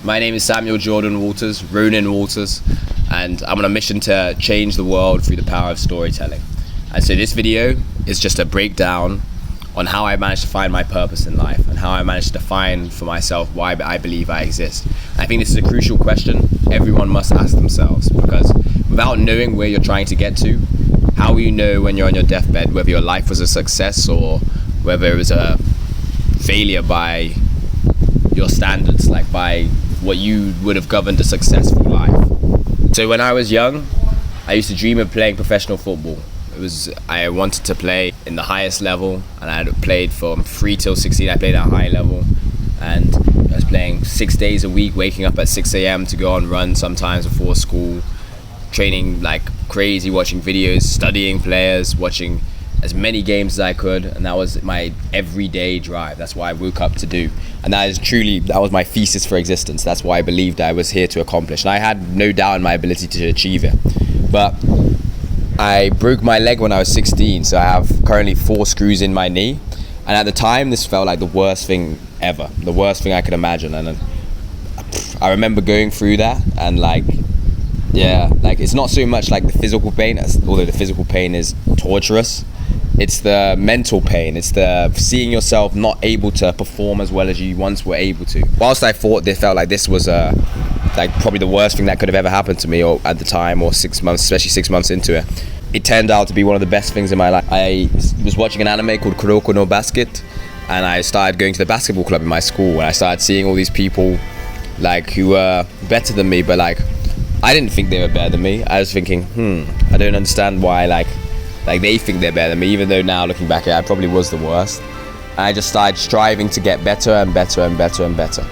My name is Samuel Jordan Walterz, Ronin Walterz, and I'm on a mission to change the world through the power of storytelling. And so this video is just a breakdown on how I managed to find my purpose in life and how I managed to define for myself why I believe I exist. I think this is a crucial question everyone must ask themselves, because without knowing where you're trying to get to, how will you know when you're on your deathbed whether your life was a success or whether it was a failure by your standards, like by what you would have governed a successful life? So when I was young, I used to dream of playing professional football. I wanted to play in the highest level, and I had played from 3 till 16. I played at a high level, and I was playing 6 days a week, waking up at 6 a.m. to go on run sometimes before school, training like crazy, watching videos, studying players, watching as many games as I could, and that was my everyday drive. That's what I woke up to do, and that was my thesis for existence. That's what I believed I was here to accomplish, and I had no doubt in my ability to achieve it. But I broke my leg when I was 16, so I have currently 4 screws in my knee, and at the time this felt like the worst thing ever, the worst thing I could imagine. And I remember going through that, and it's not so much like the physical pain, although the physical pain is torturous. It's the mental pain. It's the seeing yourself not able to perform as well as you once were able to. Whilst I thought this felt like this was probably the worst thing that could have ever happened to me, or at the time, or 6 months, especially 6 months into it, it turned out to be one of the best things in my life. I was watching an anime called Kuroko no Basket, and I started going to the basketball club in my school, and I started seeing all these people who were better than me, but I didn't think they were better than me. I was thinking, I don't understand why they think they're better than me, even though now looking back at it, I probably was the worst. And I just started striving to get better and better and better and better.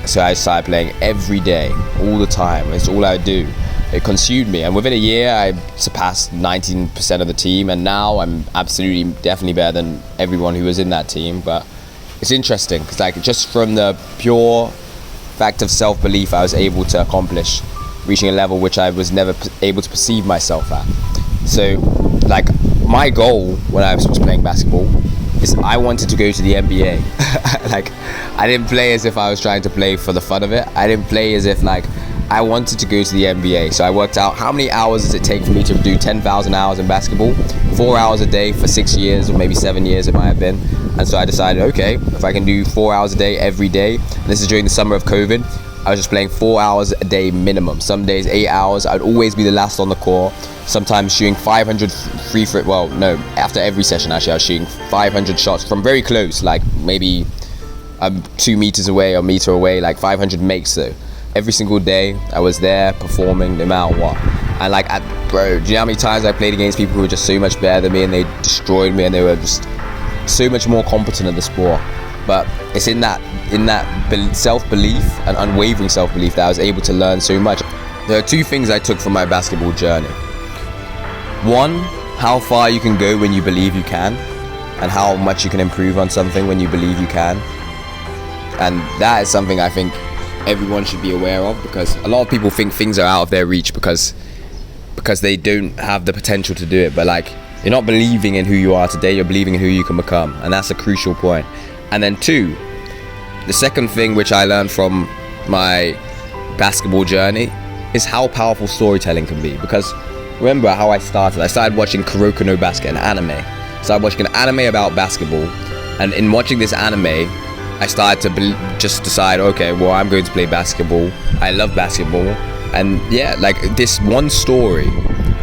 So I started playing every day, all the time. It's all I would do. It consumed me, and within a year I surpassed 19% of the team, and now I'm definitely better than everyone who was in that team. But it's interesting because just from the pure fact of self-belief, I was able to accomplish reaching a level which I was never able to perceive myself at. So my goal when I was playing basketball is I wanted to go to the NBA. I didn't play as if I was trying to play for the fun of it. I didn't play as if I wanted to go to the NBA. So I worked out how many hours does it take for me to do 10,000 hours in basketball, 4 hours a day for 6 years, or maybe 7 years it might have been. And so I decided, okay, if I can do 4 hours a day every day, and this is during the summer of COVID, I was just playing 4 hours a day minimum. Some days 8 hours. I'd always be the last on the court. Sometimes shooting 500 after every session actually I was shooting 500 shots from very close, maybe 2 meters away or meter away, 500 makes though. Every single day I was there performing no matter what. And do you know how many times I played against people who were just so much better than me, and they destroyed me, and they were just so much more competent at the sport. But it's in that self-belief and unwavering self-belief that I was able to learn so much. There are 2 things I took from my basketball journey. 1, how far you can go when you believe you can, and how much you can improve on something when you believe you can. And that is something I think everyone should be aware of, because a lot of people think things are out of their reach because they don't have the potential to do it. But you're not believing in who you are today, you're believing in who you can become, and that's a crucial point. And then 2, the second thing which I learned from my basketball journey is how powerful storytelling can be. Because remember how I started watching Kuroko no Basket, an anime. I started watching an anime about basketball, and in watching this anime I started to just decide, okay, well, I'm going to play basketball. I love basketball, and this one story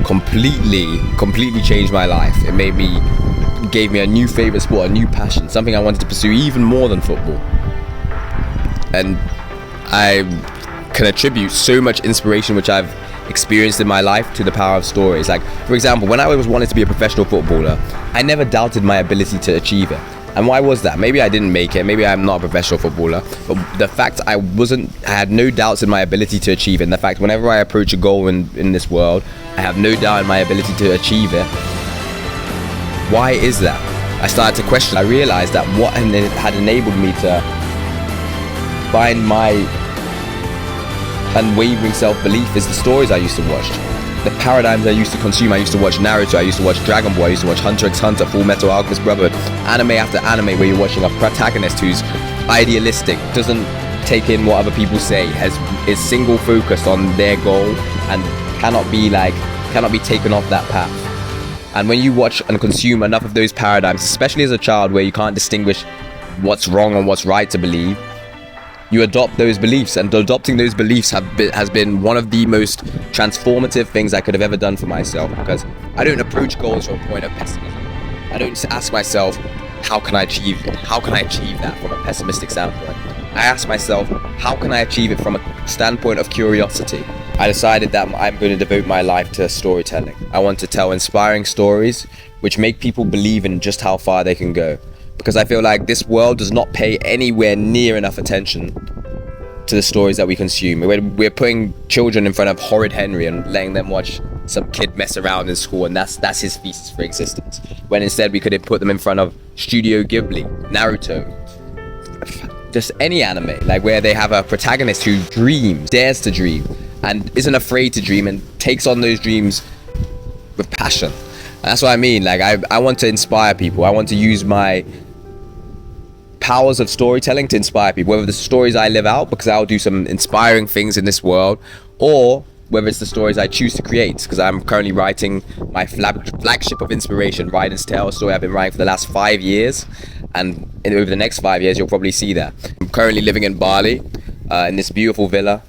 completely changed my life. It gave me a new favorite sport, a new passion, something I wanted to pursue even more than football. And I can attribute so much inspiration which I've experienced in my life to the power of stories. For example, when I was wanting to be a professional footballer, I never doubted my ability to achieve it. And why was that? Maybe I didn't make it, maybe I'm not a professional footballer, but the fact I had no doubts in my ability to achieve it, and the fact whenever I approach a goal in this world, I have no doubt in my ability to achieve it. Why is that? I started to question. I realized that what had enabled me to find my unwavering self-belief is the stories I used to watch. the paradigms I used to consume. I used to watch Naruto, I used to watch Dragon Ball, I used to watch Hunter x Hunter, Full Metal Alchemist Brotherhood, anime after anime where you're watching a protagonist who's idealistic, doesn't take in what other people say, is single focused on their goal and cannot be taken off that path. And when you watch and consume enough of those paradigms, especially as a child where you can't distinguish what's wrong and what's right to believe, you adopt those beliefs. And adopting those beliefs has been one of the most transformative things I could have ever done for myself, because I don't approach goals from a point of pessimism. I don't ask myself, how can I achieve it? How can I achieve that from a pessimistic standpoint? I ask myself, how can I achieve it from a standpoint of curiosity? I decided that I'm going to devote my life to storytelling. I want to tell inspiring stories which make people believe in just how far they can go. Because I feel like this world does not pay anywhere near enough attention to the stories that we consume. We're putting children in front of Horrid Henry and letting them watch some kid mess around in school, and that's his thesis for existence. When instead we could have put them in front of Studio Ghibli, Naruto, just any anime, like where they have a protagonist who dreams, dares to dream, and isn't afraid to dream and takes on those dreams with passion. And that's what I mean. Like I want to inspire people. I want to use my powers of storytelling to inspire people, whether the stories I live out because I'll do some inspiring things in this world, or whether it's the stories I choose to create, because I'm currently writing my flagship of inspiration, Raiden's Tale, a story I've been writing for the last 5 years, and over the next 5 years you'll probably see that. I'm currently living in Bali, in this beautiful villa,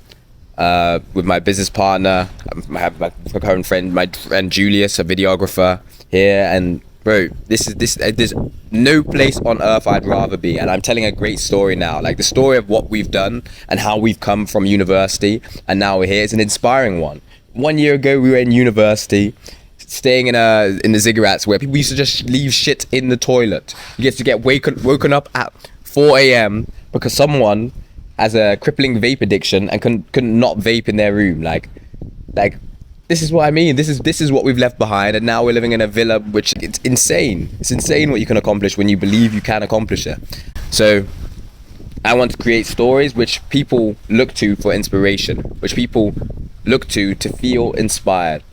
with my business partner. I have my current friend, my friend Julius, a videographer here, and bro, there's no place on earth I'd rather be. And I'm telling a great story now, like the story of what we've done and how we've come from university and now we're here. It's an inspiring one. 1 year ago we were in university, staying in the ziggurats where people used to just leave shit in the toilet. You get to get woken up at 4 a.m. because someone has a crippling vape addiction and couldn't not vape in their room. Like this is what I mean. This is what we've left behind, and now we're living in a villa, which it's insane. It's insane what you can accomplish when you believe you can accomplish it. So I want to create stories which people look to for inspiration, which people look to feel inspired.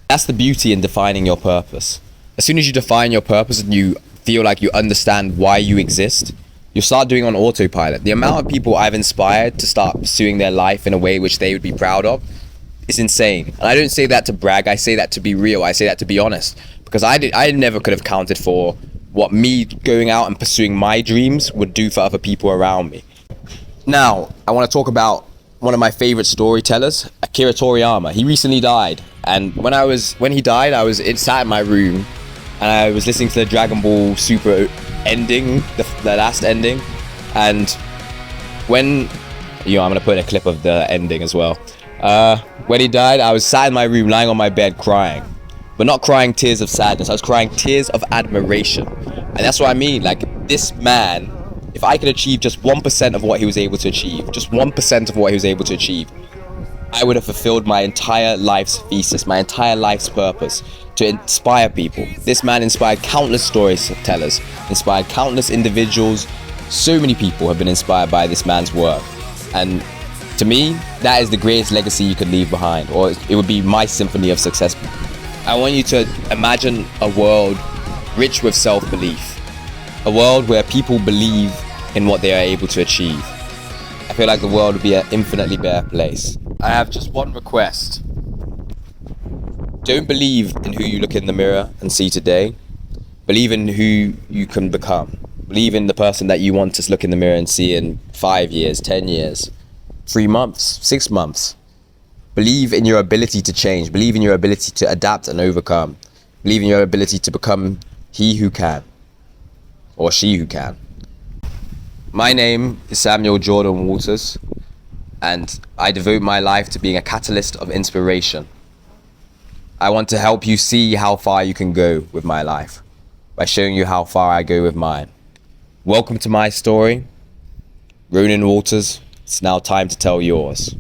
That's the beauty in defining your purpose. As soon as you define your purpose and you feel like you understand why you exist, you'll start doing on autopilot. The amount of people I've inspired to start pursuing their life in a way which they would be proud of, it's insane. And I don't say that to brag, I say that to be real, I say that to be honest. Because I never could have counted for what me going out and pursuing my dreams would do for other people around me. Now, I want to talk about one of my favorite storytellers, Akira Toriyama. He recently died. And when he died, I was inside my room and I was listening to the Dragon Ball Super ending, the last ending. And when, I'm going to put in a clip of the ending as well. When he died, I was sat in my room, lying on my bed, crying. But not crying tears of sadness, I was crying tears of admiration. And that's what I mean, like, this man, if I could achieve just 1% of what he was able to achieve, just 1% of what he was able to achieve, I would have fulfilled my entire life's thesis, my entire life's purpose, to inspire people. This man inspired countless storytellers, inspired countless individuals. So many people have been inspired by this man's work. And to me, that is the greatest legacy you could leave behind, or it would be my symphony of success. I want you to imagine a world rich with self-belief, a world where people believe in what they are able to achieve. I feel like the world would be an infinitely better place. I have just one request. Don't believe in who you look in the mirror and see today. Believe in who you can become. Believe in the person that you want to look in the mirror and see in 5 years, 10 years. 3 months, 6 months. Believe in your ability to change. Believe in your ability to adapt and overcome. Believe in your ability to become he who can, or she who can. My name is Samuel Jordan Walterz, and I devote my life to being a catalyst of inspiration. I want to help you see how far you can go with my life by showing you how far I go with mine. Welcome to my story. Ronin Walterz. It's now time to tell yours.